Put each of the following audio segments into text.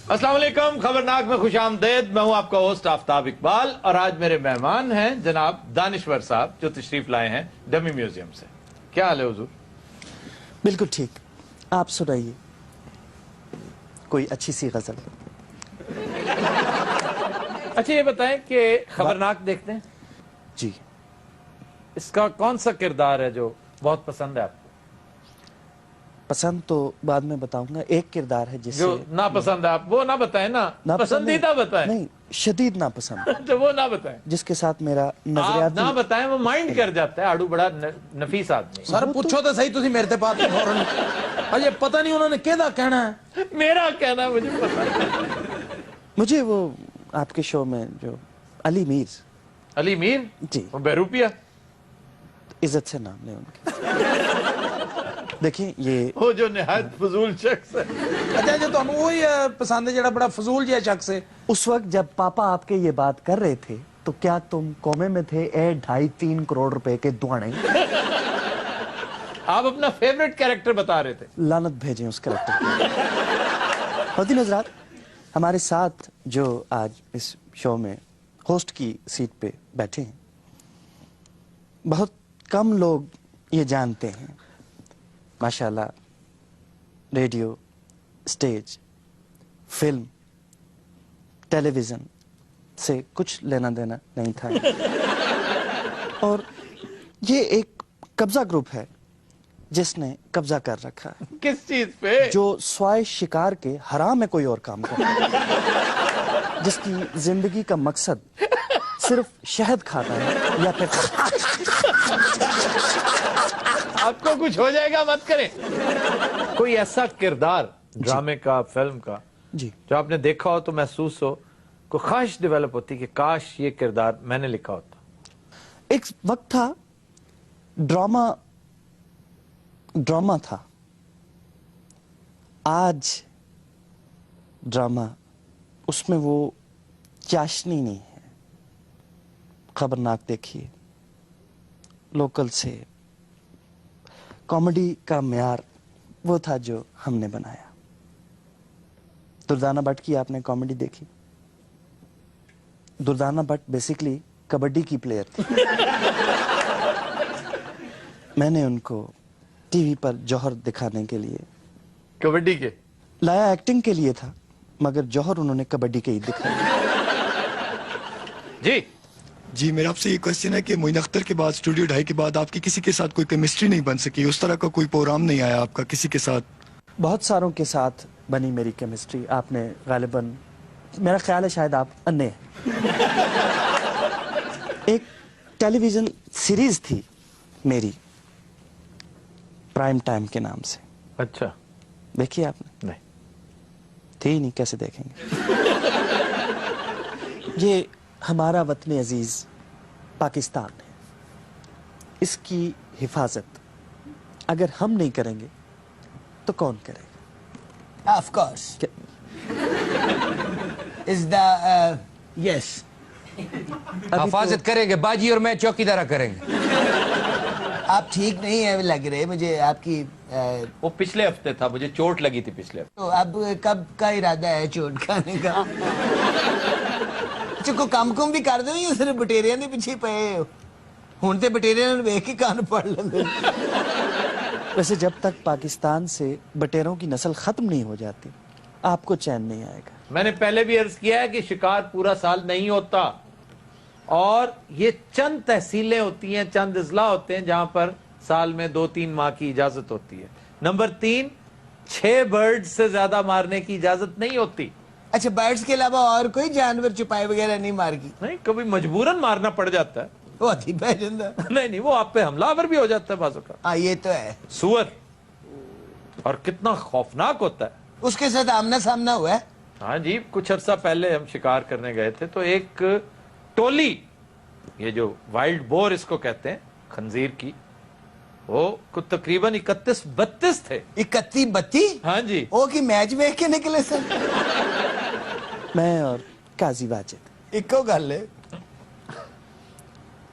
अस्सलाम वालेकुम, खबरनाक में खुशामदीद। मैं हूं आपका होस्ट आफ्ताब इकबाल और आज मेरे मेहमान हैं जनाब दानिश्वर साहब जो तशरीफ लाए हैं डमी म्यूजियम से। क्या हाल है हुजूर? बिल्कुल ठीक। आप सुनाइए कोई अच्छी सी गजल। अच्छा ये बताएं कि खबरनाक देखते हैं, जी। इसका कौन सा किरदार है जो बहुत पसंद है आपको? पसंद तो बाद में बताऊंगा। एक किरदार है जिससे जो ना पसंद है आप वो ना बताएं ना, पसंदीदा बताएं। नहीं, शदीद ना पसंद तो वो ना बताएं। जिसके साथ मेरा आप नजरियाती ना बताएं, वो माइंड कर जाता है। आड़ू बड़ा नफीस आदमी। सर पूछो तो सही, तुसी मेरे ते बात नहीं फौरन। अजय पता नहीं उन्होंने केदा कहना है। मेरा कहना मुझे पता है। मुझे वो आपके शो में जो अली मीर जी, वो बहरूपिया इज्जत से नाम ले उनके। देखिए ये वो जो निहायत फजूल शख्स है। अच्छा जो तुहानू वही पसंद है, जेड़ा बड़ा फजूल जिहा शख्स है। उस वक्त जब पापा आपके ये बात कर रहे थे तो क्या तुम कोमे में थे? 2.5-3 करोड़ रुपए के दुआने। आप अपना फेवरेट कैरेक्टर बता रहे थे। लानत भेजें उस कैरेक्टर को। होती नजरात हमारे साथ जो आज इस शो में होस्ट की सीट पे बैठे हैं, बहुत कम लोग ये जानते हैं माशाल्लाह रेडियो, स्टेज, फिल्म, टेलीविजन से कुछ लेना देना नहीं था। और ये एक कब्जा ग्रुप है जिसने कब्जा कर रखा है। किस चीज पे? जो स्वाय शिकार के हराम में कोई और काम करता है, जिसकी जिंदगी का मकसद सिर्फ शहद खाता है या फिर आपको कुछ हो जाएगा, मत करें। कोई ऐसा किरदार ड्रामे का, फिल्म का जी जो आपने देखा हो तो महसूस हो, कोई ख्वाहिश डेवलप होती कि काश ये किरदार मैंने लिखा होता? एक वक्त था ड्रामा था। आज ड्रामा उसमें वो चाशनी नहीं है। खबरनाक देखिए, लोकल से कॉमेडी का म्यार वो था जो हमने बनाया। दुर्दाना भट्ट की आपने कॉमेडी देखी? दुर्दाना भट्ट बेसिकली कबड्डी की प्लेयर थी। मैंने उनको टीवी पर जौहर दिखाने के लिए, कबड्डी के लाया, एक्टिंग के लिए था, मगर जौहर उन्होंने कबड्डी के ही दिखाया। जी मेरा आपसे ये क्वेश्चन है कि मोइन अख्तर के बाद, स्टूडियो 2.5 के बाद आपकी किसी के साथ कोई केमिस्ट्री नहीं बन सकी? उस तरह का कोई प्रोग्राम नहीं आया आपका किसी के साथ? बहुत सारों के साथ बनी मेरी केमिस्ट्री। आपने गालिबन, मेरा ख्याल है शायद आप अन्य हैं। एक टेलीविजन सीरीज थी मेरी प्राइम टाइम के नाम से। अच्छा, देखिए आपने? नहीं। थी ही नहीं, कैसे देखेंगे? ये हमारा वतन अजीज पाकिस्तान है, इसकी हिफाजत अगर हम नहीं करेंगे तो कौन करेगा? Of course. Is the yes. हिफाजत करेंगे, बाजी और मैं चौकीदारा करेंगे। आप ठीक नहीं है लग रहे मुझे आपकी। वो पिछले हफ्ते था, मुझे चोट लगी थी पिछले हफ्ते। तो अब कब का इरादा है चोट खाने का? अच्छा को काम कुम भी कर दो या सिर्फ बटेरिया के पीछे पे हो? हुण ते बटेरिया ने देख के कान पड़ लेंगे। वैसे जब तक पाकिस्तान से बटेरों की नस्ल खत्म नहीं हो जाती आपको चैन नहीं आएगा। मैंने पहले भी अर्ज किया है कि शिकार पूरा साल नहीं होता और ये चंद तहसीलें होती हैं, चंद अजला होते हैं जहां पर साल में 2-3 माह की इजाजत होती है। नंबर 3, 6 बर्ड से ज्यादा मारने की इजाजत नहीं होती। अच्छा, बर्ड्स के अलावा और कोई जानवर चुपाए वगैरह नहीं मार की? नहीं, कभी मजबूरन मारना पड़ जाता है। वो अति पै जाता। नहीं, वो आप पे हमलावर भी हो जाता है बाजू का। हाँ ये तो है। सुअर, और कितना खौफनाक होता है। उसके साथ आमना सामना हुआ है? हाँ जी, कुछ अरसा पहले हम शिकार करने गए थे तो एक टोली, ये जो वाइल्ड बोर इसको कहते हैं, खंजीर की, वो कुछ तकरीबन 31-32 थे। 31-32? हाँ जी। वो की मैच देख के निकले सर? मैं और काजी वाजिद इको गल है।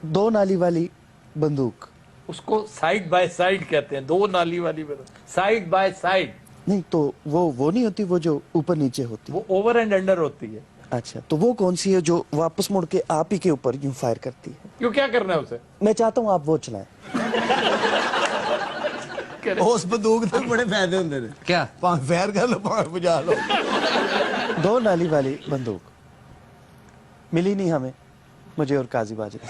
2 नाली वाली बंदूक, उसको साइड बाय साइड कहते हैं। 2 नाली वाली बंदूक, साइड बाय साइड। नहीं तो वो नहीं होती, वो जो ऊपर नीचे होती है। वो ओवर एंड अंडर होती है। अच्छा, तो वो कौन सी है जो वापस मुड़ के आप ही के ऊपर यूं फायर करती है? क्यों, क्या करना है उसे? मैं चाहता हूँ आप वो चलाएं। उस बंदूक के बड़े फायदे होंगे ने। क्या? भावें फायर कर लो, भावें बुझा लो। 2 नाली वाली बंदूक मिली नहीं हमें, मुझे और काजी वाजिद।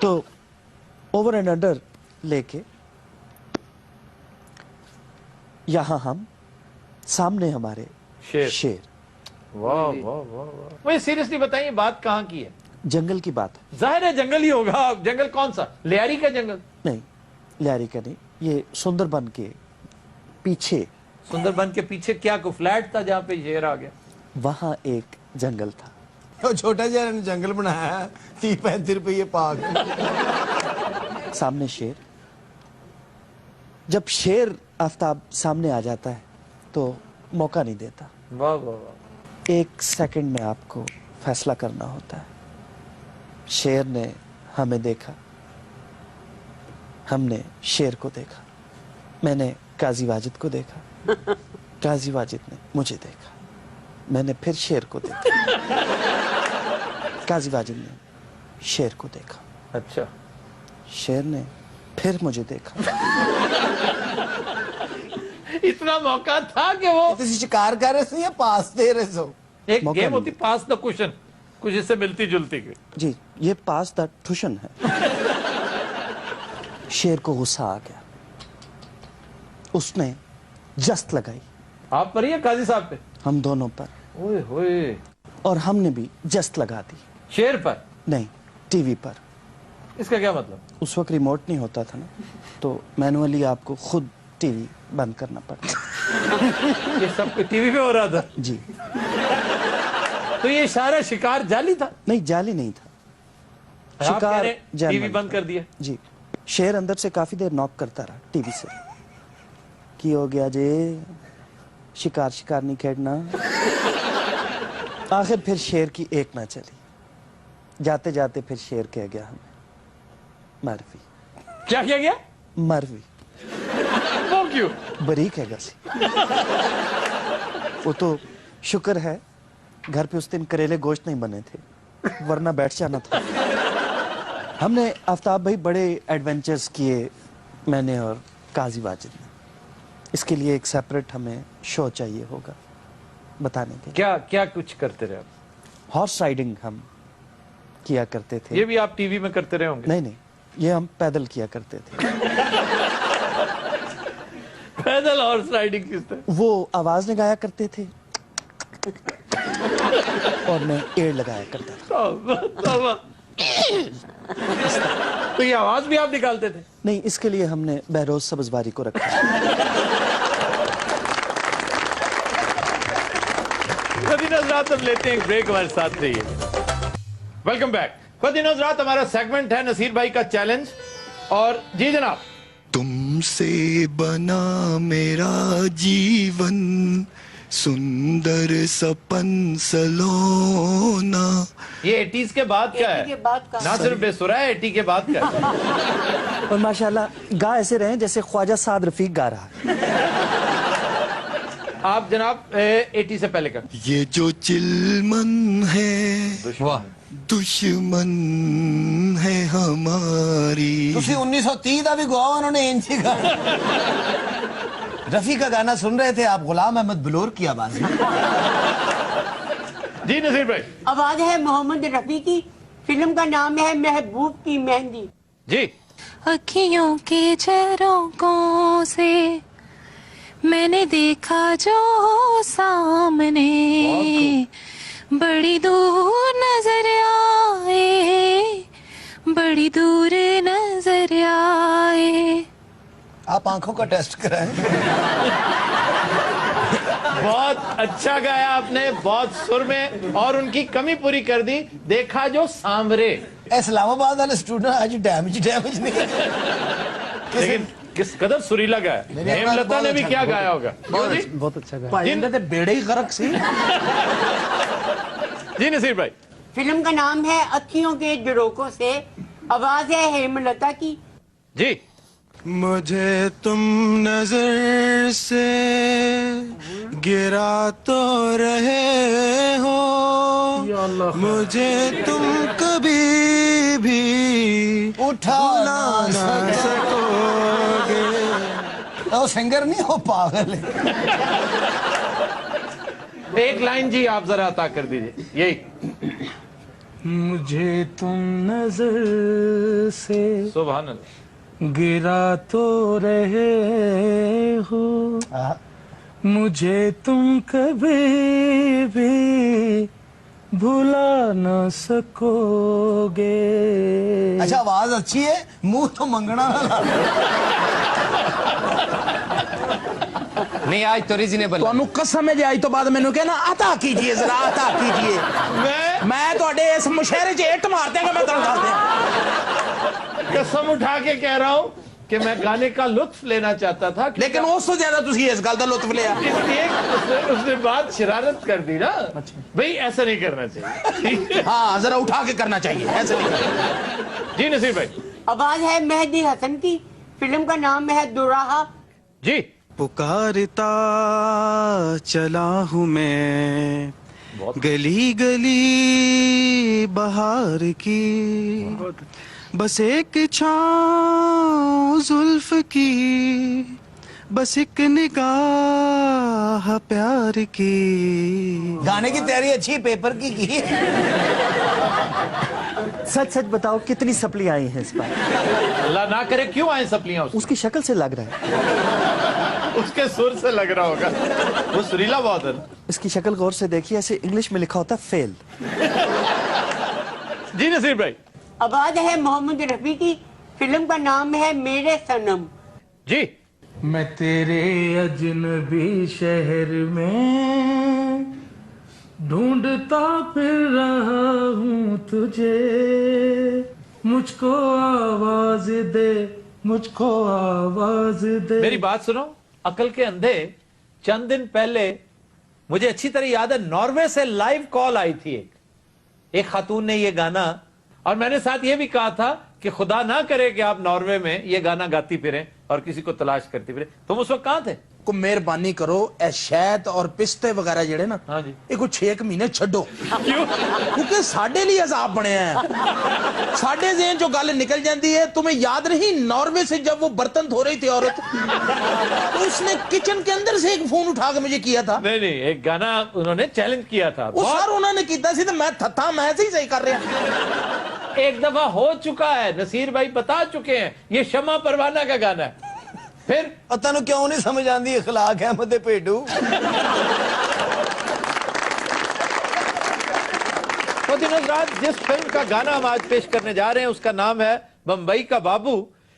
तो ओवर एंड अंडर लेके यहां हम सामने हमारे शेर। वाह वाह वाह वाह। मुझे सीरियसली बताइए, बात कहाँ की है? जंगल की बात है। जाहिर है जंगल ही होगा। जंगल कौन सा? लियारी का जंगल? नहीं, लियारी का नहीं, ये सुंदरबन के पीछे। सुंदरबन के पीछे क्या कोई फ्लैट था जहाँ पे शेर आ गया? वहां एक जंगल था। तो छोटा जहा ने जंगल बनाया है, 30-35 रुपये पाक। सामने शेर। जब शेर आफ्ताब सामने आ जाता है तो मौका नहीं देता। वाह वाह वाह। 1 सेकंड में आपको फैसला करना होता है। शेर ने हमें देखा, हमने शेर को देखा, मैंने काजी वाजिद को देखा, काजी वाजिद ने मुझे देखा, मैंने फिर शेर को देखा, काजी वाजिद ने शेर को देखा, अच्छा, शेर ने फिर मुझे देखा। इतना मौका था कि वो तुम शिकार कर रहे थे या पास दे रहे हो? एक मौका गेम नहीं होती पास द क्वेश्चन, कुछ इससे मिलती जुलती की। जी, ये पास द ट्यूशन है। शेर को गुस्सा आ गया, उसने जस्त लगाई आप पर या काजी साहब पे? हम दोनों पर, ओए होए। और हमने भी जस्त लगा दी। शेर पर नहीं, टीवी पर। इसका क्या मतलब? उस वक्त रिमोट नहीं होता था ना, तो मैनुअली आपको खुद टीवी बंद करना पड़ता। ये सब टीवी पे हो रहा था? जी। तो ये सारा शिकार जाली था? नहीं, जाली नहीं था, आप कह रहे शिकार टीवी जानवर बंद था। कर दिया? जी। शेर अंदर से काफी देर नॉक करता रहा टीवी से कि हो गया जे, शिकार नहीं खेड़ना। आखिर फिर शेर की एक ना चली, जाते जाते फिर शेर कह गया हमें, मरवी। क्या किया गया? मरवी। वो क्यों? बरीक है गसी। वो तो शुक्र है घर पे उस दिन करेले गोश्त नहीं बने थे, वरना बैठ जाना था। हमने आफ्ताब भाई बड़े एडवेंचर्स किए, मैंने और काजी वाजिद ने। इसके लिए एक सेपरेट हमें शो चाहिए होगा बताने के। क्या क्या कुछ करते रहे आप? हॉर्स राइडिंग हम किया करते थे। ये भी आप टीवी में करते रहे होंगे? नहीं, ये हम पैदल किया करते थे। पैदल हॉर्स राइडिंग किस तरह? वो आवाज निकाया करते थे और मैं एड़ लगाया करता था। तो ये आवाज भी आप निकालते थे? नहीं, इसके लिए हमने बहरोज सब्जबारी को रखा। हजरात, हम लेते हैं एक ब्रेक, हमारे साथ रहिए। Welcome back. हजरात, हमारा सेगमेंट है नसीर भाई का चैलेंज। और जी जनाब, तुमसे बना मेरा जीवन, सुंदर सपन सलोना। ये 80s के बाद का है, ना सिर्फ बेसुरा है, 80 के बाद का है। और माशाल्लाह गा ऐसे रहे जैसे ख्वाजा साद रफीक गा रहा है। आप जनाब 80 से पहले का। ये जो चिलमन है वाह, दुश्मन है हमारी। तुसी 1930 का भी गवा, उन्होंने इंची का। रफी का गाना सुन रहे थे आप, गुलाम अहमद बलोर की आवाज में। जी नसीर भाई। आवाज है मोहम्मद रफी की, फिल्म का नाम है महबूब की मेहंदी। जी। अखियों के झरोकों से मैंने देखा जो सामने, बड़ी दूर नजर आए, बड़ी दूर नजर आए। आप आंखों का टेस्ट कराएं। बहुत अच्छा गाया आपने, बहुत सुर में, और उनकी कमी पूरी कर दी। देखा जो सांवरे। इस्लामाबाद वाले स्टूडेंट आज डैमेज नहीं। लेकिन किस कदर सुरीला गाया। हेमलता ने भी क्या गाया होगा? बहुत अच्छा गा। जिनके बेड़े ही गरक सी। जी नसीर भाई। फिल्म का नाम है अखियों के झरोकों से, आवाज है हेमलता की। जी। मुझे तुम नजर से गिरा तो रहे हो, मुझे तुम कभी भी उठा ना सकोगे। वो सिंगर नहीं, हो पागल है। एक लाइन जी आप जरा अता कर दीजिए, यही। मुझे तुम नजर से सुभान अल्लाह। गिरा तो रहे हो, मुझे तुम कभी भी भुला न सकोगे। अच्छा आवाज अच्छी है, मुंह तो मंगना नहीं आज तो रीजनेबल। ਤੁਹਾਨੂੰ कसम है जी आज तो बाद मैंने कहना अता कीजिए जरा, अता कीजिए। मैं ਤੁਹਾਡੇ ਇਸ ਮੁਸ਼ਹਿਰੇ 'ਚ ਇੱਟ ਮਾਰ ਦਿਆਂਗਾ, मैं ਤੁਹਾਨੂੰ ਦੱਸ ਦਿਆਂ। कसम उठा के कह रहा हूं कि मैं गाने का लुत्फ लेना चाहता था, लेकिन उस तो ज्यादा तुसी इस गल दा लुत्फ लिया। उसने बात शरारत कर दी ना, भाई ऐसा नहीं करना चाहिए। हाँ जरा उठा के करना चाहिए, ऐसे नहीं। जी नसीर भाई। आवाज है मेहदी हसन की, फिल्म का नाम है दुराहा। जी। पुकारता चला हूँ मैं गली गली बहार की, बस एक छाँव जुल्फ की, बस एक निगाह प्यार की। गाने की तैयारी अच्छी पेपर की है। सच सच बताओ कितनी सप्लियां आई हैं इस बार? अल्लाह ना करे क्यों आए सप्लियां? उसकी शक्ल से लग रहा है। उसके सुर से लग रहा होगा, वो सुरीला बहुत है। इसकी शक्ल गौर से देखिए, ऐसे इंग्लिश में लिखा होता फेल। जी नसीर भाई। आवाज है मोहम्मद रफी की, फिल्म का नाम है मेरे सनम। जी। मैं तेरे अजनबी शहर में ढूंढता फिर रहा हूँ तुझे, मुझको आवाज दे, मुझको आवाज दे। मेरी बात सुनो, अकल के अंधे, चंद दिन पहले मुझे अच्छी तरह याद है नॉर्वे से लाइव कॉल आई थी एक खातून ने ये गाना, और मैंने साथ ये भी कहा था कि खुदा ना करे कि आप नॉर्वे में ये गाना गाती फिरें और किसी को तलाश करती फिरें। तुम उस वक्त कहां थे? को मेहरबानी करो, ए शहद और पिस्ते वगैरह जेड़े ना, हाँ जी, ये कुछ 6 महीने छड्डो। क्यों? क्योंकि साडे लिए अजाब बने हैं। साडे ज़हन जो गल निकल जाती है। तुम्हें याद नहीं नॉर्वे से जब वो बर्तन धो रही थी औरत, तो उसने किचन के अंदर से एक फोन उठा के मुझे किया था। नहीं नहीं, एक गाना उन्होंने चैलेंज किया था। वो सर उन्होंने किया सी, तो मैं थत्था मैं सही कर रहा। एक दफा हो चुका है, नसीर भाई बता चुके हैं, ये शमा परवाना का गाना है। फिर पता नहीं क्यों नहीं समझ आती अखलाक अहमद पेडू। तो दिनों रात जिस फिल्म का गाना हम आज पेश करने जा रहे हैं उसका नाम है बंबई का बाबू।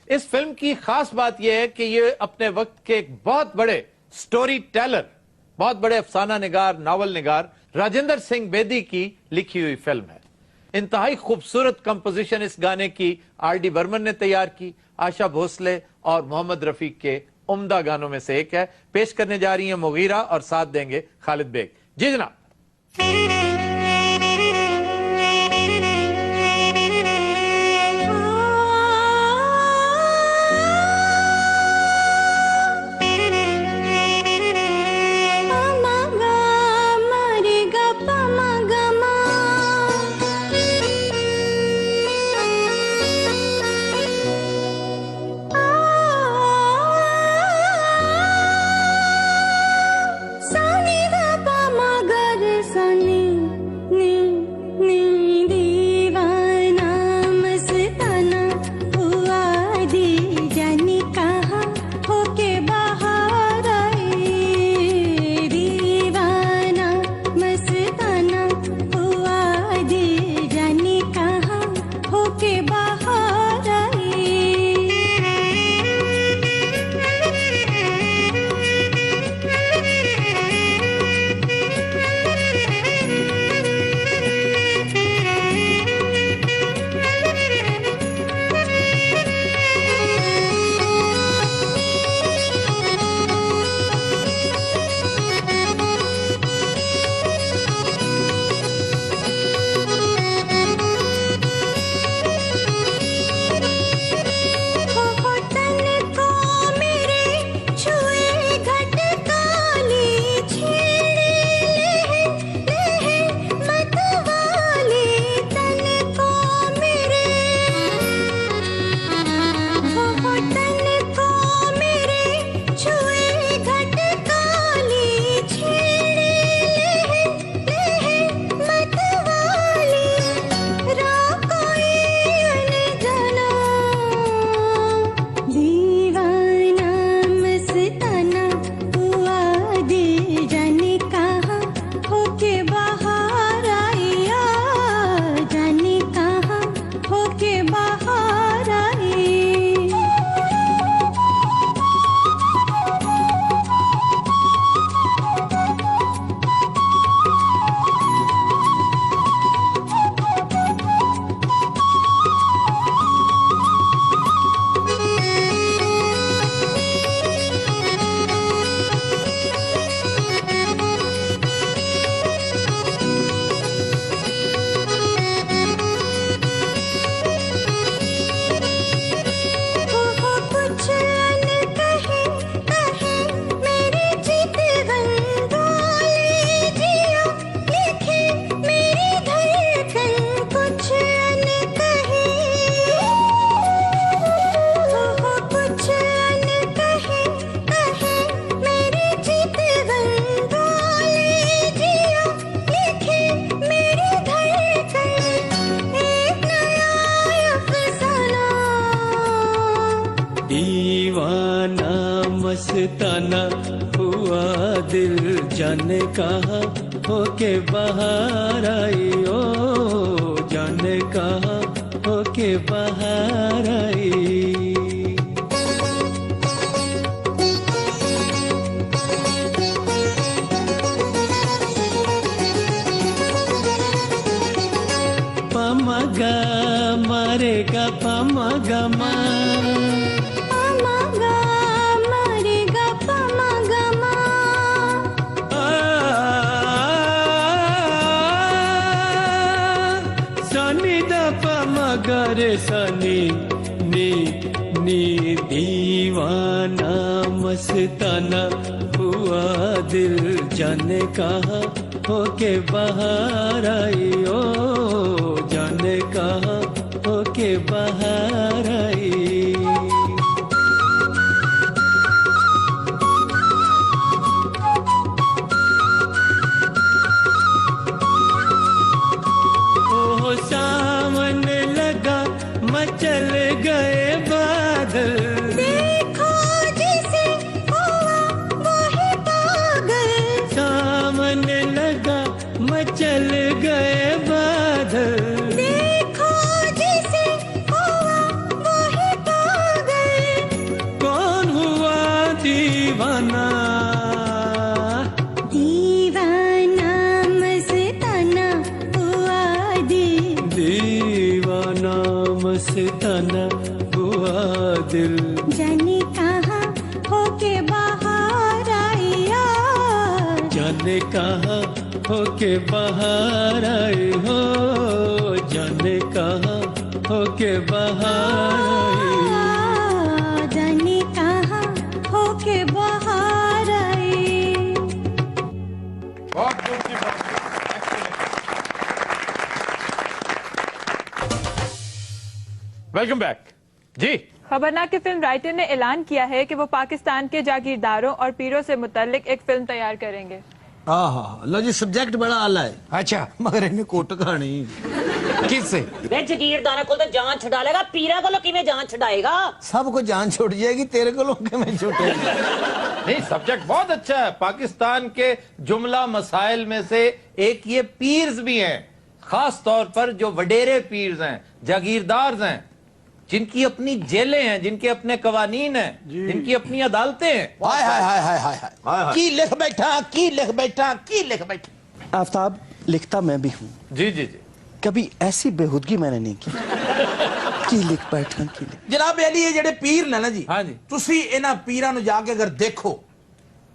इस फिल्म की खास बात यह है कि ये अपने वक्त के एक बहुत बड़े स्टोरी टेलर, बहुत बड़े अफसाना निगार, नावल निगार राजेंद्र सिंह बेदी की लिखी हुई फिल्म है। इंतहाई खूबसूरत कंपोजिशन इस गाने की आर.डी. बर्मन ने तैयार की, आशा भोसले और मोहम्मद रफी के उम्दा गानों में से एक है। पेश करने जा रही हैं मुगीरा और साथ देंगे खालिद बेग। जी जनाब। सनी जाने कहा होके बाहर आई, ओ जाने कहा होके बाहर आई। पमगा मारेगा पमगा मा, पमगा मारेगा पमगा मा, सनी द पमगा रे सनी नी नी, दीवाना मस्ताना हुआ दिल, जाने कहा होके बाहर आई, ओ जाने कहा होके बाहर आई। ओ सामने लगा मचल गए बादल, देखो जिसे हुआ वही पागल, सामने लगा मचल गए बादल, देखो जिसे हुआ वही पागल, कौन हुआ दीवाना, दीवाना मस्ताना हुआ दिल, दीवाना मस्ताना हुआ दिल, जाने कहाँ होके बाहर आई, जाने कहा होके बाहर आई, हो जाने कहा होके बाहर आई। जाने कहाँ होके बाहर आई। बहुत खूबसूरत बात। वेलकम बैक जी। खबरनाक की फिल्म राइटर ने ऐलान किया है कि वो पाकिस्तान के जागीरदारों और पीरों से मुतल्लिक एक फिल्म तैयार करेंगे। लो जी, सब्जेक्ट बड़ा आला है। अच्छा, मगर इन्हें कोट कहानी किससे? वे जगीरदारा को तो जान छुड़ा लेगा, पीरा को किवें जान छुड़ाएगा? सबको जान छुट जाएगी, तेरे को लोग किवें छुटेगी? नहीं, सब्जेक्ट बहुत अच्छा है। पाकिस्तान के जुमला मसाइल में से एक ये पीर्स भी हैं, खास तौर पर जो वडेरे पीर्स हैं, जागीरदार हैं, जिनकी अपनी जेलें हैं, जिनके अपने कवानीन हैं, जिनकी अपनी अदालतें हैं। हाय हाय हाय हाय हाय हाय, की लिख बैठा, की लिख बैठा, की लिख बैठा। आफ्ताब, लिखता मैं भी हूँ। जी जी जी। कभी ऐसी बेहुदगी मैंने नहीं की। की लिख बैठा, की लिख। जनाब अली, ये जेडे पीर ने ना जी, हाँ जी, तुसी इन्हां पीरां नूं जाके अगर देखो,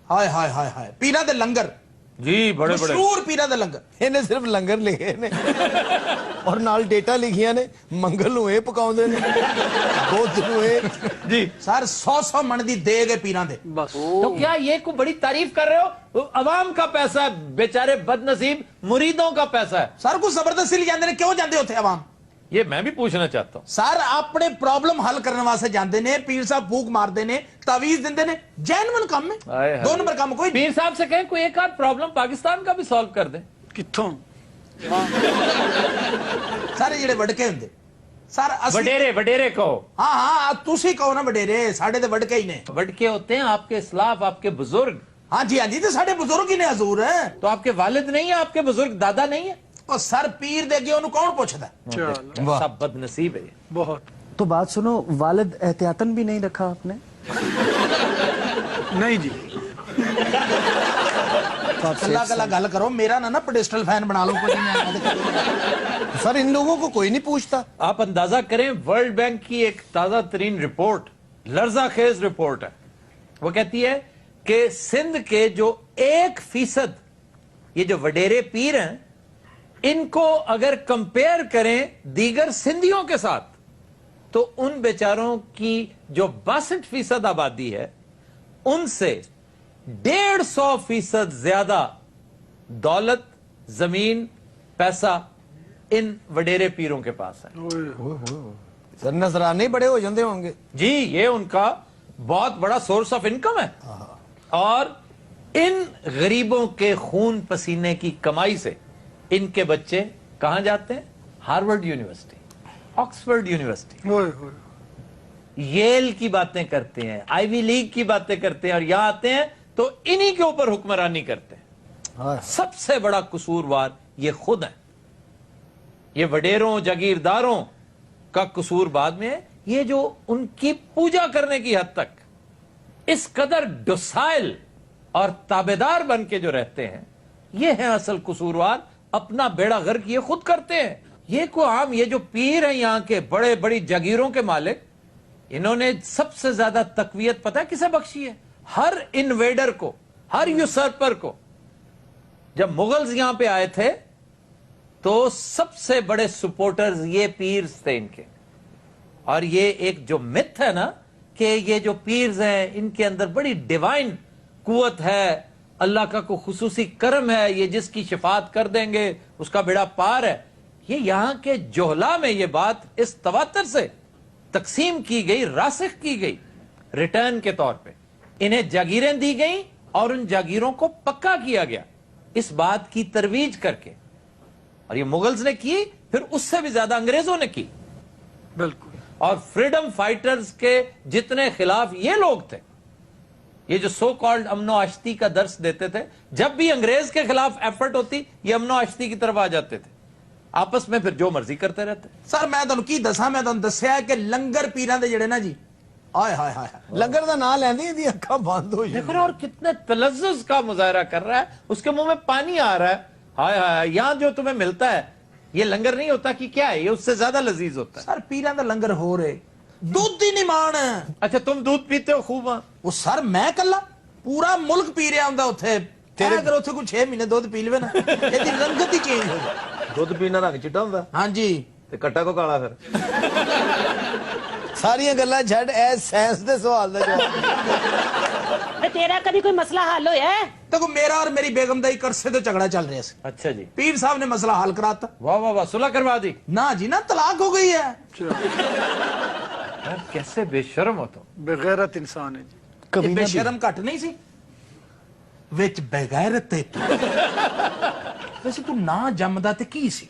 हाय हाय हाय हाय, पीरां दे लंगर जी, बड़े बड़े मशहूर पीरां दे लंगर। इन्हें सिर्फ लंगर लिखे ने और नाल डेटा लिखिया ने, मंगल नूं ए पकाउंदे ने, बुध नूं ए जी। सर 100 मन दी देग है पीरां दे। बस तो क्या ये को बड़ी तारीफ कर रहे हो? अवाम का पैसा है, बेचारे बदनसीब मुरीदों का पैसा है। सर को जबरदस्ती ले जाते ने, क्यों जाते होते अवाम? ये मैं भी पूछना चाहता हूँ। सर अपने प्रॉब्लम हल करने वास्ते जाते ने, पीर साहब फूक मारते ने, तावीज देंदे ने, जैनमन काम है। 2 नंबर काम कोई। पीर साहब से कहें कोई एक आध प्रॉब्लम पाकिस्तान का भी सॉल्व कर दे। कित्थों? सारे जेडे वडके हुंदे सर, वडेरे वडेरे कहो। हाँ हाँ, तुसी कहो ना वडेरे, साडे ते वडके ही ने। वडके होते हैं आपके इस्लाफ, आपके बुजुर्ग। हाँ जी हाँ जी, तो साडे बुजुर्ग ही ने हजूर है। तो आपके वालिद नहीं है, आपके बुजुर्ग दादा नहीं है? तो सर पीर दे गए उन्हें कौन पूछता? सब बदनसीब है ये। बहुत। तो बात सुनो, वालिद एहतियातन भी नहीं रखा आपने? नहीं जी। अल्लाह कला गल करो, मेरा ना पेडिस्टल फैन बना लो कोई नहीं। सर इन लोगों को कोई नहीं पूछता। आप अंदाजा करें, वर्ल्ड बैंक की एक ताजा तरीन रिपोर्ट, लर्जाखेज रिपोर्ट है, वो कहती है कि सिंध के जो 1% ये जो वडेरे पीर हैं, इनको अगर कंपेयर करें दीगर सिंधियों के साथ, तो उन बेचारों की जो 62% आबादी है, उनसे 150% ज्यादा दौलत, जमीन, पैसा इन वडेरे पीरों के पास है। सर नजराने बड़े हो जाते होंगे जी, ये उनका बहुत बड़ा सोर्स ऑफ इनकम है। और इन गरीबों के खून पसीने की कमाई से इनके बच्चे कहां जाते हैं? Harvard university, Oxford university, Yale की बातें करते हैं, आईवी लीग की बातें करते हैं, और यहां आते हैं तो इन्हीं के ऊपर हुक्मरानी करते हैं। सबसे बड़ा कसूरवार ये खुद है। ये वडेरों जागीरदारों का कसूर बाद में है। ये जो उनकी पूजा करने की हद तक इस कदर डोसाइल और ताबेदार बन के जो रहते हैं, ये है असल कसूरवार। अपना बेड़ा गर्क ये खुद करते हैं। ये को आम ये जो पीर हैं यहाँ के बड़े बड़ी जागीरों के मालिक, इन्होंने सबसे ज्यादा तकवीयत पता है किसे बख्शी है? हर इन्वेडर को, हर यूसर्पर को। जब मुगल्स यहां पे आए थे तो सबसे बड़े सपोर्टर्स ये पीर्स थे इनके। और ये एक जो मिथ है ना कि ये जो पीर्स हैं इनके अंदर बड़ी डिवाइन कुवत है, अल्लाह का कोई खुसूसी करम है, ये जिसकी शिफात कर देंगे उसका बेड़ा पार है। ये यहां के जोहला में ये बात इस तवातर से तकसीम की गई, रासिख की गई रिटर्न के तौर पे। इन्हें जागीरें दी गई और उन जागीरों को पक्का किया गया इस बात की तरवीज करके। और ये मुगल्स ने की, फिर उससे भी ज्यादा अंग्रेजों ने की। बिल्कुल। और फ्रीडम फाइटर्स के जितने खिलाफ ये लोग थे, ये जो सो कॉल्ड अमनो आश्ती का दर्स देते थे, जब भी अंग्रेज के खिलाफ एफर्ट होती ये अमनो आश्ती की तरफ आ जाते थे। आपस में फिर जो मर्जी करते रहते। सर मैं तुहानू की दसा, मैं तुहानू दस्या कि लंगर पीरां दे जेड़े ना जी, आय हाय हाय लंगर दा नाम लेंदी इहदी अखां बंद हो देखो ना, और कितने तलज्जुज़ का मुजाहरा कर रहा है, उसके मुंह में पानी आ रहा है। हाय हाय, यहां जो तुम्हें मिलता है ये लंगर नहीं होता कि क्या है, ये उससे ज्यादा लजीज होता है। सर पीरां दा लंगर हो रहे, दूध दी निमान है। अच्छा तुम दूध पीते हो खूब? वो सर मैं कल्ला, पूरा मुल्क पी रहा हुंदा उत्थे। तेरे अगर उत्थे कोई 6 महीने दूध पी लवे ना, ਇਹਦੀ रंगत ही चेंज हो जाए। ਦੁੱਧ ਪੀਣਾ ਰੰਗ ਚਿੱਟਾ ਹੁੰਦਾ? ਹਾਂਜੀ। ਤੇ ਕੱਟਾ ਕੋ ਕਾਲਾ ਫਿਰ? ਸਾਰੀਆਂ ਗੱਲਾਂ ਛੱਡ, ਐ ਸਾਇੰਸ ਦੇ ਸਵਾਲ ਦਾ ਜਵਾਬ। ਤੇ ਤੇਰਾ ਕਦੀ ਕੋਈ ਮਸਲਾ ਹੱਲ ਹੋਇਆ ਹੈ? देखो मेरा और मेरी बेगम का एक अरसे तो झगड़ा चल रहा है। अच्छा जी। पीर साहब ने मसला हल कराता। वाह वाह वाह, सुलह करवा दी? ना जी ना, तलाक हो गई है। यार कैसे बेशर्म हो तुम। बेगैरत इंसान है जी। कभी बेशर्म घट नहीं सी, विच बेगैरत है। वैसे तू ना जमदा ते की सी?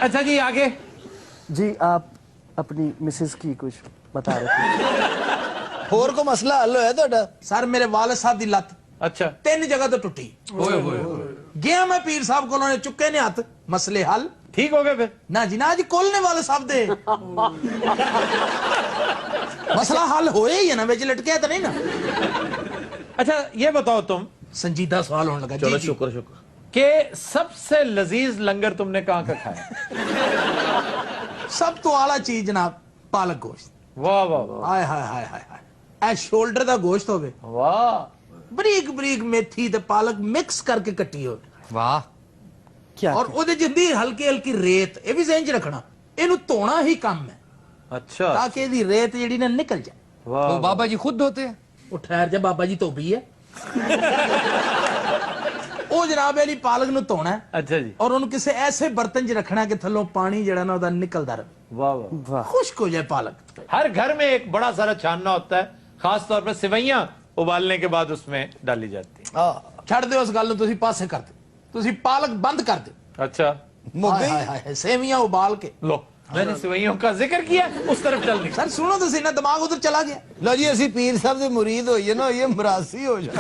अच्छा जी आगे। जी आप अपनी मिसेस की कुछ बता रहे थे। होर को मसला हल होया तुहाडा? सर मेरे वालिद साहब दी लत अच्छा 3 जगह तो टुटी। गया मैं पीर साहब को, उन्होंने चुके ने हाथ, मसले हल ठीक हो गए फिर? ना जी ना, जी कोलने वाले साहब दे मसला हल होए ही है ना, विच लटके तो नहीं ना। अच्छा ये बताओ तुम, संजीदा सवाल होने लगा। चलो जी शुक्र शुक्र। कि सबसे लजीज लंगर तुमने कहां का खाया? सब तो आला चीज जनाब पालक गोश्त। वाह वाह वाह, हाय हाय हाय हाय हाय, ए शोल्डर दा गोश्त होवे, वाह, बरीक बरीक मेथी ते पालक मिक्स करके कट्टी हो, वाह क्या और ओदे जिंदी हल्की हल्की रेत, ये भी ज़हन च रखना, इनु धोना ही कम है। अच्छा, ताकि ਇਹਦੀ रेत ਜਿਹੜੀ ना निकल जाए। वाह, तो बाबा जी खुद धोते हैं? वो ठहर जा, बाबा जी धोबी है। ਉਹ जनाब वाली पालक ਨੂੰ ਧੋਣਾ है। अच्छा जी। और ਉਹਨੂੰ ਕਿਸੇ ऐसे बर्तन च रखना कि थल्लों पानी ਜਿਹੜਾ ना ਉਹਦਾ ਨਿਕਲਦਾ ਰਹੇ। वाह वाह वाह। खुश्क हो जाए पालक। हर घर में एक बड़ा सारा छानना होता है, खास तौर पर सिवैयां उबालने के बाद उसमें डाली जाती है। ਛੱਡ ਦਿਓ ਉਸ ਗੱਲ ਨੂੰ, ਤੁਸੀਂ ਪਾਸੇ ਕਰ ਦਿਓ, ਤੁਸੀਂ पालक बंद कर ਦਿਓ। अच्छा हाय हाय हाय, सेवियां उबाल के लो, मैंने सिवैयों का जिक्र किया, उस तरफ चल निकल। सर सुनो तो सही ना, दिमाग उधर चला गया। लो जी ਅਸੀਂ ਪੀਰ ਸਾਹਿਬ ਦੇ ਮੁਰੀਦ ਹੋਈਏ ਨਾ, ਇਹ ਮਰਾਸੀ ਹੋ ਜਾ।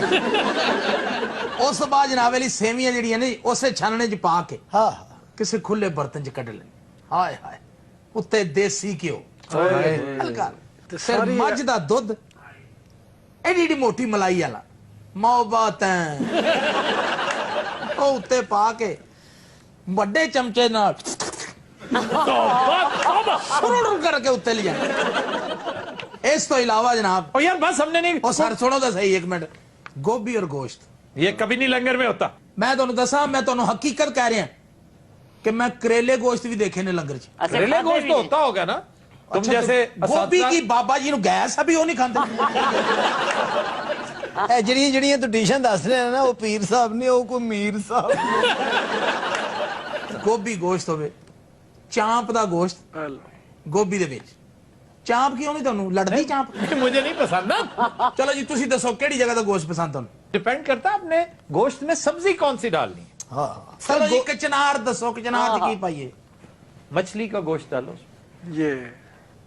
ਉਸ ਤੋਂ ਬਾਅਦ ਜਨਾਬ ਵਾਲੀ ਸੇਵੀਆਂ ਜਿਹੜੀਆਂ ਨੇ ਉਸੇ ਛਾਨਣੇ 'ਚ ਪਾ ਕੇ ਹਾਂ ਕਿਸੇ ਖੁੱਲੇ ਬਰਤਨ 'ਚ ਕੱਢ ਲੈਣੀ। ਹਾਏ ਹਾਏ, ਉੱਤੇ ਦੇਸੀ ਘਿਓ ਹਲਕਾ, ਫਿਰ ਮੱਝ ਦਾ ਦੁੱਧ, ਐਡੀ ਐਡੀ ਮੋਟੀ ਮਲਾਈ ਵਾਲਾ, ਮੁਹੱਬਤ ਉਹ ਉੱਤੇ ਪਾ ਕੇ ਵੱਡੇ ਚਮਚੇ ਨਾਲ करके उत्ते लिया। इस तो इलावा जनाब, और यार बस हमने नहीं, और सर सुनो तो सही एक मिनट, गोभी और गोश्त ये कभी नहीं लंगर में होता। मैं तुहानू दसा, मैं तुहानू हकीकत कह रहा कि मैं करेले गोश्त भी देखे ने लंगर च। करेले गोश्त तो होता होगा ना, तुम अच्छा, जैसे तो गोभी की बाबा जी नु गैस अभी वो नहीं खाते। ਇਹ ਜਿਹੜੀਆਂ ਤੂੰ ਡਿਸ਼ਾਂ ਦੱਸ ਰਿਹਾ ਨਾ, ਉਹ ਪੀਰ ਸਾਹਿਬ ਨੇ, ਉਹ ਕੋਈ ਮੀਰ ਸਾਹਿਬ। गोभी गोश्त होवे, चांप दा गोश्त गोभी दे विच। चांप क्यों नहीं तुहानू लड़दी चांप? मुझे नहीं पसंद ना। चलो जी तुसी दसो केड़ी जगह दा गोश्त पसंद तुहानू? डिपेंड करता है अपने गोश्त में सब्जी कौन सी डालनी है। हाँ चलो जी कचनार दसो, कचनार च की पाइए? मछली का गोश्त डालो। ये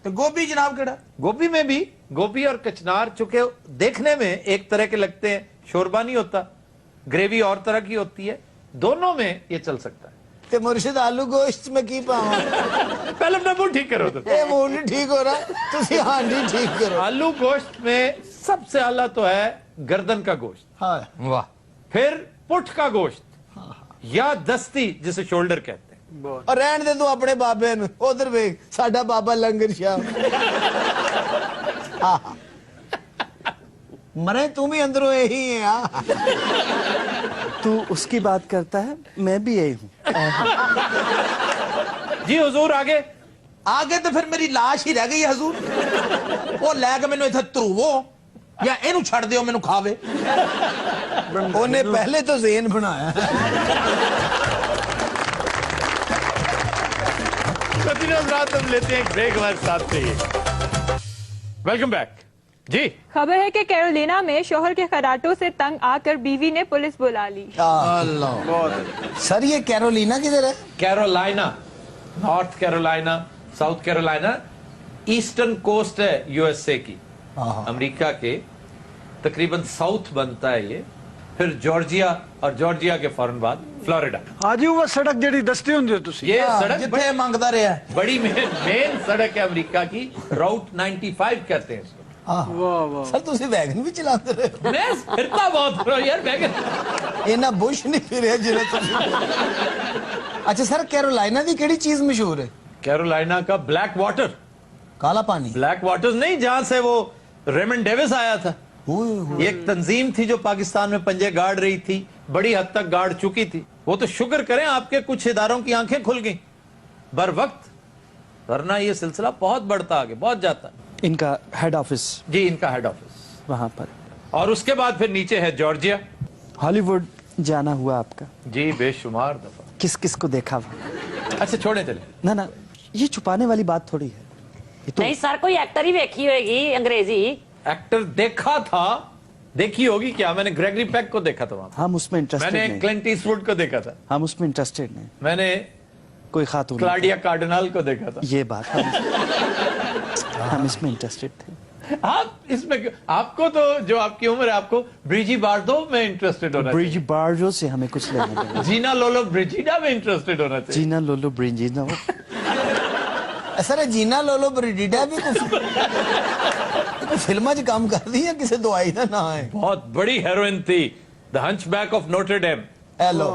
तो गोभी जनाब केड़ा? गोभी में भी, गोभी और कचनार चूंकि देखने में एक तरह के लगते हैं, शोरबा नहीं होता, ग्रेवी और तरह की होती है, दोनों में ये चल सकता है। ते मुर्शिद आलू गोश्त में की पावा पहले अपना मुंह ठीक करो। ए मुंह नहीं ठीक हो रहा, तुसी हांडी ठीक करो। आलू गोश्त में सबसे आला तो है गर्दन का गोश्त, हाँ वाह, फिर पुठ का गोश्त या दस्ती जिसे शोल्डर कहते हैं। और रहन दे तू अपने बाबे नु, उधर वेख साडा बाबा लंगर शाह। मरे तू भी अंदरों यही है यार। तू उसकी बात करता है, मैं भी यही हूँ। जी हुजूर आगे। आगे तो फिर मेरी लाश ही रह गई है हजूर। वो लैके मैनू इत्थे धरुवो या इनू छड़ दियो मैनू खावे। उन्हें पहले तो ज़ेन बनाया। हम लेते हैं एक ब्रेक, हमारे साथ रहिए। वेलकम बैक जी। खबर है कि कैरोलिना में शोहर के खराटों से तंग आकर बीवी ने पुलिस बुला ली। सर ये कैरोलिना किधर है? Carolina, north Carolina, south Carolina, eastern coast है यूएसए की, अमेरिका के तकरीबन साउथ बनता है ये, फिर जॉर्जिया और जॉर्जिया के फौरन बाद फ्लोरिडा। आज ही वो सड़क जड़ी दस्ती होंदी तुसी ये सड़क जिथे मांगता रहा है, बड़ी मेन सड़क है अमेरिका की, राउट 95 कहते हैं इसको। वाह वाह सर तुसी वैगन भी चलाते रहे हो? मैं फिरता बहुत हूं यार वैगन। इना बुश नहीं फिरे जिले तुसी। अच्छा सर कैरोलिना दी केड़ी चीज मशहूर है? कैरोलिना का ब्लैक वाटर, काला पानी। ब्लैक वाटर नहीं, जहां से वो रेमंड डेविस आया था। ये एक तंजीम थी जो पाकिस्तान में पंजे गाड़ रही थी, बड़ी हद तक गाड़ चुकी थी। वो तो शुक्र करें आपके कुछ इदारों की आंखें खुल गई बर वक्त, वरना ये सिलसिला बहुत बढ़ता आगे, बहुत जाता। इनका हेड ऑफिस जी, इनका हेड ऑफिस वहां पर, और उसके बाद फिर नीचे है जॉर्जिया। हॉलीवुड जाना हुआ आपका? जी बेशुमार दफा। किस किस को देखा वहाँ? अच्छा छोड़े चले ना ना, ये छुपाने वाली बात थोड़ी है। ये तो नहीं सर, कोई एक्टर ही देखी होगी अंग्रेजी। एक्टर देखा था, देखी होगी क्या? मैंने ग्रेगरी पैक को देखा था वहां। हम उसमें इंटरेस्टेड मैंने नहीं। क्लिंट ईस्टवुड को देखा था। हम उसमें इंटरेस्टेड नहीं। मैंने कोई खातून क्लाउडिया कार्डिनल को देखा था। ये बात हम इसमें इंटरेस्टेड थे। आप इसमें, आपको तो जो आपकी उम्र है, आपको ब्रिजी बार्डो में इंटरेस्टेड होना ब्रिजी बार्डो से हमें कुछ लेना देना। जीना लोलो ब्रिजिडा में इंटरेस्टेड होना चाहिए। जीना लोलो ब्रिजिडा वो सर जीना लोलो ब्रिजिडा भी कुछ फिल्म च काम कर दी है, किसी दवाई का ना है। बहुत बड़ी हेरोइन थी, the Hunchback of Notre Dame. Hello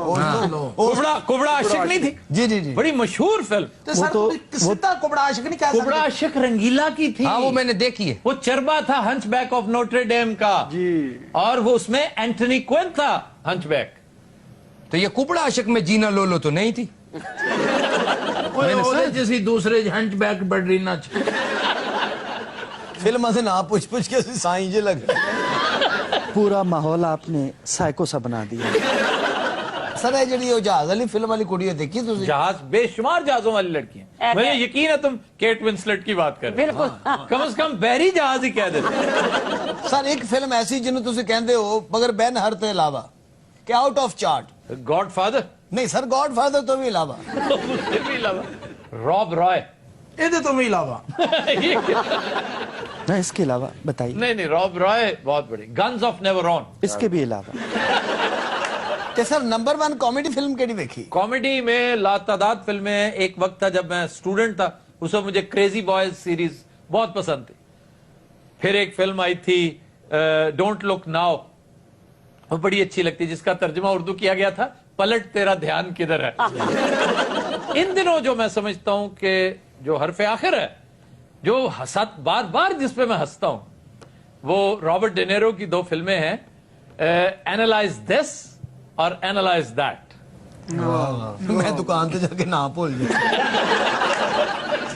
कुबड़ा आशिक नहीं थी? जी जी जी, बड़ी मशहूर फिल्म। तो सर सीधा कुबड़ा आशिक नहीं कह सकते। कुबड़ा आशिक रंगीला की थी। हाँ वो मैंने देखी है। वो चरबा था हंचबैक ऑफ नोटर डेम का जी, और वो उसमें एंटनी क्विन था हंचबैक। तो ये कुबड़ा आशिक में जीना लोलो तो नहीं थी? मैंने जैसी दूसरे हंचबैक बडरीना फिल्म से ना पूछ पूछ के साईं जी लग। पूरा माहौल आपने साइको सा बना दिया। सर ये जड़ी जहाज वाली फिल्म वाली कुड़ी देखी तुझे? जहाज, बेशुमार जहाजों वाली लड़कियां। मुझे यकीन है तुम केट विंसलेट की बात कर रहे हो। बिल्कुल। कम से कम बहरी जहाज ही कह देते। सर एक फिल्म ऐसी जिन्हों तुझे कहते हो मगर बैन हर तो अलावा कि आउट ऑफ चार्ट। गॉडफादर नहीं सर, गॉडफादर तो भी अलावा। रॉब रॉय, ये तो भी अलावा ना, इसके अलावा बताइए। नहीं रॉब रॉय बहुत बड़ी। गन्स ऑफ नेवरॉन, इसके भी अलावा। तो सर नंबर 1 कॉमेडी फिल्म केड़ी देखी? कॉमेडी में लातादाद फिल्में हैं। एक वक्त था जब मैं स्टूडेंट था, उस वक्त मुझे क्रेजी बॉयज सीरीज बहुत पसंद थी। फिर एक फिल्म आई थी डोंट लुक नाउ, वो बड़ी अच्छी लगती, जिसका तर्जुमा उर्दू किया गया था पलट तेरा ध्यान किधर है। इन दिनों जो मैं समझता हूं कि जो हरफ आखिर है, जो हंसा बार बार जिस पे मैं हंसता हूं, वो रॉबर्ट डेनेरो की 2 फिल्में हैं, एनालाइज दिस और एनालाइज दैट। मैं दुकान पे जाके ना भूल गया।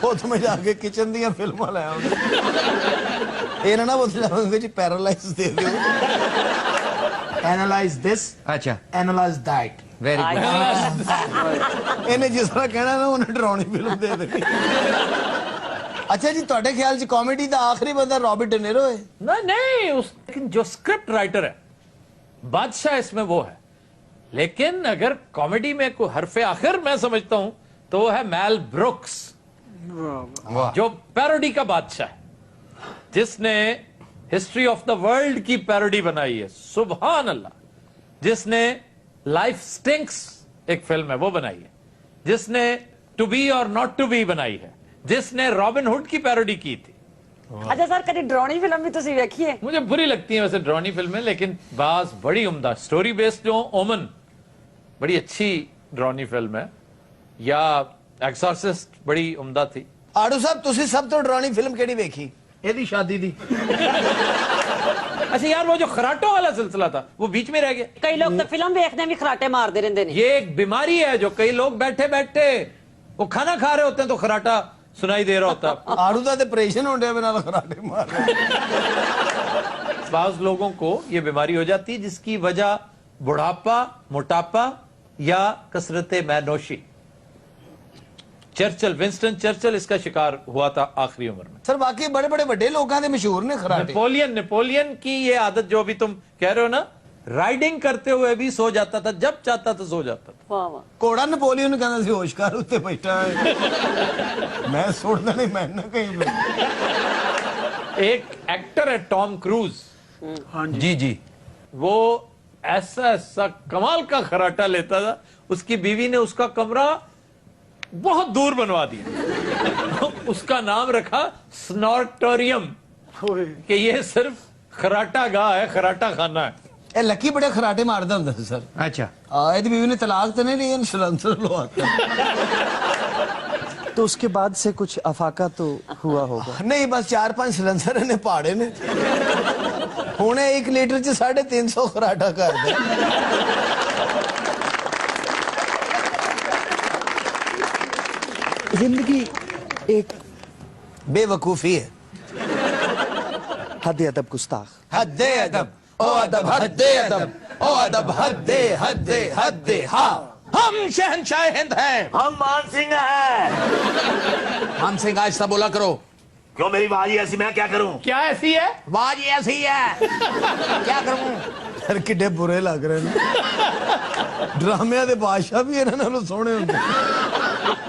वो तो मैं जाके किचन दी फिल्म लाया ये ना बोल जाऊंगा जी, पैरालाइज दे दो। एनालाइज दिस, अच्छा एनालाइज दैट। Very good. इन्हें जिस तरह कहना ना उन्हें डरावनी फिल्म दे देनी। अच्छा जी, ਤੁਹਾਡੇ ख्याल च कॉमेडी का आखिरी बंदा रॉबर्ट डेनेरो है? नहीं लेकिन जो स्क्रिप्ट राइटर है, बादशाह इसमें वो है। लेकिन अगर कॉमेडी में कोई हरफे आखिर मैं समझता हूं तो वो है मेल ब्रुक्स, जो पैरोडी का बादशाह है, जिसने हिस्ट्री ऑफ द वर्ल्ड की पैरोडी बनाई है। सुभान अल्लाह, जिसने लाइफ स्टिंक्स एक फिल्म है वो बनाई है, जिसने टू बी और नॉट टू बी बनाई है, जिसने रॉबिन हुड की पैरोडी की थी। अच्छा सर, कभी ड्रोनी फिल्म भी तुसी देखी है? मुझे बुरी लगती है वैसे ड्रोनी फिल्में, लेकिन बास बड़ी उम्दा स्टोरी बेस्ड जो ओमन बड़ी अच्छी ड्रोनी फिल्म है, या एक्सॉर्सिस्ट बड़ी उम्दा थी। आड़ू साहब तुसी सब तो ड्रोनी फिल्म केड़ी देखी? एदी शादी दी। अच्छा यार, वो जो खराटों वाला सिलसिला था वो बीच में रह गया। कई लोग तो फिल्म देखने भी खराटे मारते रहते हैं। ये एक बीमारी है जो कई लोग बैठे बैठे वो खाना खा रहे होते हैं तो खराटा सुनाई दे रहा होता है। आड़ू का डिप्रेशन हो बिना खराटे मार बाज लोगों को ये बीमारी हो जाती है जिसकी वजह बुढ़ापा, मोटापा या कसरत मैनोशी। चर्चिल, विंस्टन चर्चिल इसका शिकार हुआ था आखिरी उम्र में। सर बाकी बड़े बड़े बड़े लोगों के मशहूर ने खराटे। नेपोलियन की ये आदत जो अभी तुम कह रहे हो ना, राइडिंग करते हुए भी सो जाता था, जब चाहता था सो जाता था। वाह वाह। कोड़ा नेपोलियन कहना सी होशकार उत्ते बैठा है। मैं सुनता नहीं, मैं ना कहीं पे। एक एक्टर है टॉम क्रूज, जी जी, वो ऐसा ऐसा कमाल का खराटा लेता था, उसकी बीवी ने उसका कमरा बहुत दूर बनवा दिया। उसका नाम रखा स्नॉर्टोरियम, कि ये सिर्फ खराटा गाह है, खराटा खाना है। ए लकी बड़े खराटे मारता होता सर। अच्छा, यदि बीवी ने तलाक तो नहीं ली, सलेंसर लवाता। तो उसके बाद से कुछ अफाका तो हुआ होगा? नहीं, बस 4-5 सलेंसर ने पाड़े ने। हुणे 1 लीटर च 350 खराटा कर दे। जिंदगी एक बेवकूफी है। हद अदब गुस्ताख। हद्दे अदब, ओ अदब, हद्दे अदब, ओ अदब, हद्दे हद्दे हद्दे। हाँ, हम शहंशाह हिंद हैं। हम मान सिंह हैं। मान सिंह आहिस्ता बोला करो। क्यों, मेरी बाजी ऐसी, मैं क्या करूं? क्या ऐसी है? बाजी ऐसी है, क्या करूं? सर किड्डे बुरे लग रहे हैं। ड्रामे दे बादशाह भी इन्हां नालों सोहणे हुंदे।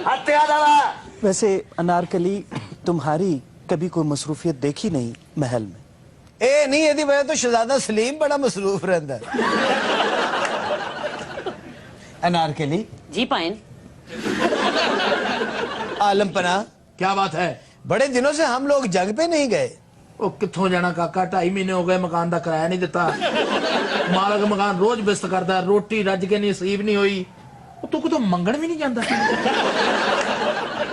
हत्या दादा। वैसे अनारकली, तुम्हारी कभी कोई मसरूफियत देखी नहीं महल में? ए नहीं, यदि वजह तो शहजादा सलीम बड़ा मसरूफ रहता है। अनारकली जी पाइन। आलम पना, क्या बात है? बड़े दिनों से हम लोग जंग पे नहीं गए। ओ कित्थों जाना काका, 2.5 महीने हो गए मकान का किराया नहीं दिता। मालक मकान रोज बिस्त करता, रोटी रज के नसीब नहीं हुई। तू कितों मंगण भी नहीं जाता।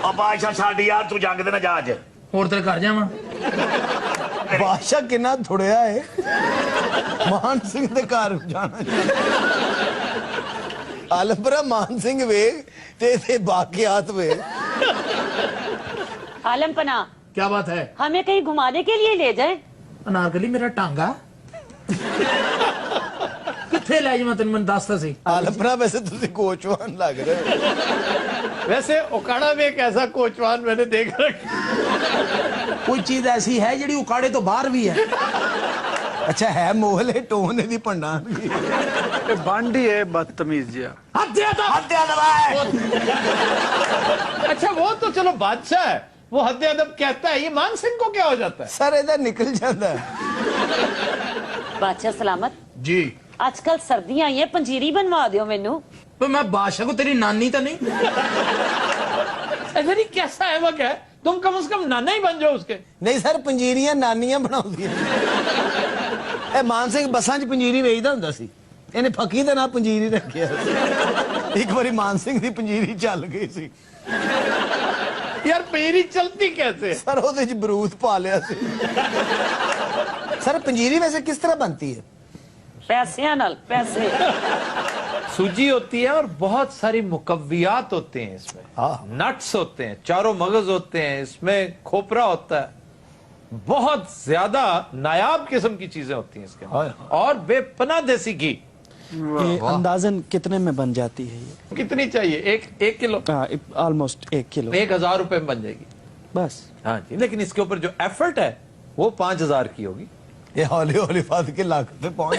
अब बादशाह छाड़ यार, तू जंग दे ना जा अज। होर तेरे घर जावां। बादशाह कितना थुड़िया है। मान सिंह दे घर जाना आलमपुरा मान सिंह वेग ते बाकियात वेग। आलम पना, क्या बात है? हमें कहीं घुमाने के लिए ले जाए। अनारकली मेरा टांगा किथे ले जावां, तेन मैं दसता सी। आलमपुरा वैसे तुसी कोचवान लग रहे हो। वैसे ओकाड़ा में एक ऐसा कोचवान मैंने देख रखा। कोई चीज ऐसी है जिहड़ी उकाड़े तो बाहर भी है। अच्छा है, मोहले टोने दी पंडान बांडी है, बदतमीज जिया। हत्या दबा। अच्छा वो तो चलो बादशाह है, वो हद अदब कहता है, ये मान सिंह को क्या हो जाता है? सर इधर निकल जाता है। बादशाह सलामत जी। आजकल सर्दियां आई है, पंजीरी बनवा दियो मेनू। तो मैं बादशाह को तेरी नानी तो नहीं? ऐसा नहीं, कैसा है वो, क्या है? तुम कम से कम नाना ही बन जाओ उसके। नहीं सर, पंजीरियां नानियां बनाउंदियां। ए मान सिंह बसां च पंजीरी वेचदा हुंदा सी, इहने फकी दा नाम पंजीरी रखिया। एक बारी मान सिंह दी पंजीरी चल गई सी। यार पंजीरी चलती कैसे? सर ਉਹਦੇ ਚ ਬਰੂਦ ਪਾ ਲਿਆ ਸੀ। सर पंजीरी वैसे किस तरह बनती है? पैसे नाल, पैसे। सूजी होती है और बहुत सारी मुकव्वियात होते हैं इसमें। नट्स होते हैं, चारों मगज होते हैं, इसमें खोपरा होता है, बहुत ज्यादा नायाब किस्म की चीजें होती हैं इसके अंदर, और बेपनाह देसी घी। ये अंदाजन कितने में बन जाती है ये? कितनी चाहिए? एक किलो? Almost 1 kilo. 1000 रुपए में बन जाएगी बस। हाँ जी, लेकिन इसके ऊपर जो एफर्ट है वो 5000 की होगी। ये हौली हौली फद के लाख पे पहुंच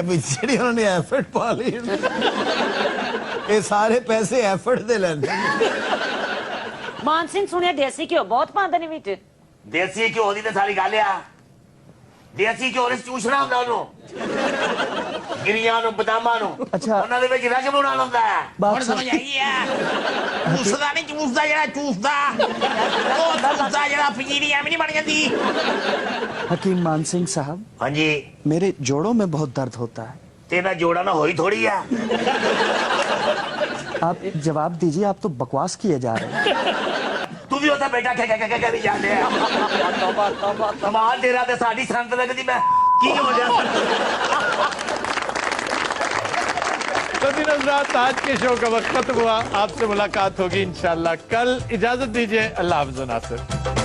जी उन्होंने एफर्ट पा ली। ये सारे पैसे एफर्ट दे लेंगे। मान सिंह सुनिया देसी घ्यो बहुत पांदे ने विच। देसी घ्यो दी ते सारी गल आ। ਦੇਸੀ ਘਿਓ ਵਿੱਚ ਚੂਸਣਾ ਹੁੰਦਾ ਉਹਨੂੰ ਗਿਰੀਆਂ ਨੂੰ ਬਦਾਮਾਂ ਨੂੰ ਅੱਛਾ। ਉਹਨਾਂ ਦੇ ਵਿੱਚ ਰਸ ਬਣਾਉਣਾ ਹੁੰਦਾ ਹੈ ਬਾਤ ਹੁਣ ਸਮਝ ਆਈ ਹੈ ਚੂਸਦਾ ਨਹੀਂ ਚੂਸਦਾ ਜਿਹੜਾ ਚੂਸਦਾ ਉਹ ਚੂਸਦਾ ਜਿਹੜਾ ਪੰਜੀਰੀ ਐਵੇਂ ਨਹੀਂ ਬਣ ਜਾਂਦੀ हकीम मान सिंह साहब, हाँ जी, मेरे जोड़ों में बहुत दर्द होता है। तेरा जोड़ा ना होई थोड़ी है आप जवाब दीजिए, आप तो बकवास किए जा रहे हैं। तू भी होता बेटा क्या भी जाते हैं कमाल तेरा ते साडी संत लगदी मैं की हो जा तो दिन हज़रात, आज के शो का वक्त खत्म हुआ। आपसे मुलाकात होगी इंशाल्लाह कल। इजाजत दीजिए, अल्लाह हाफ़िज़ नासिर।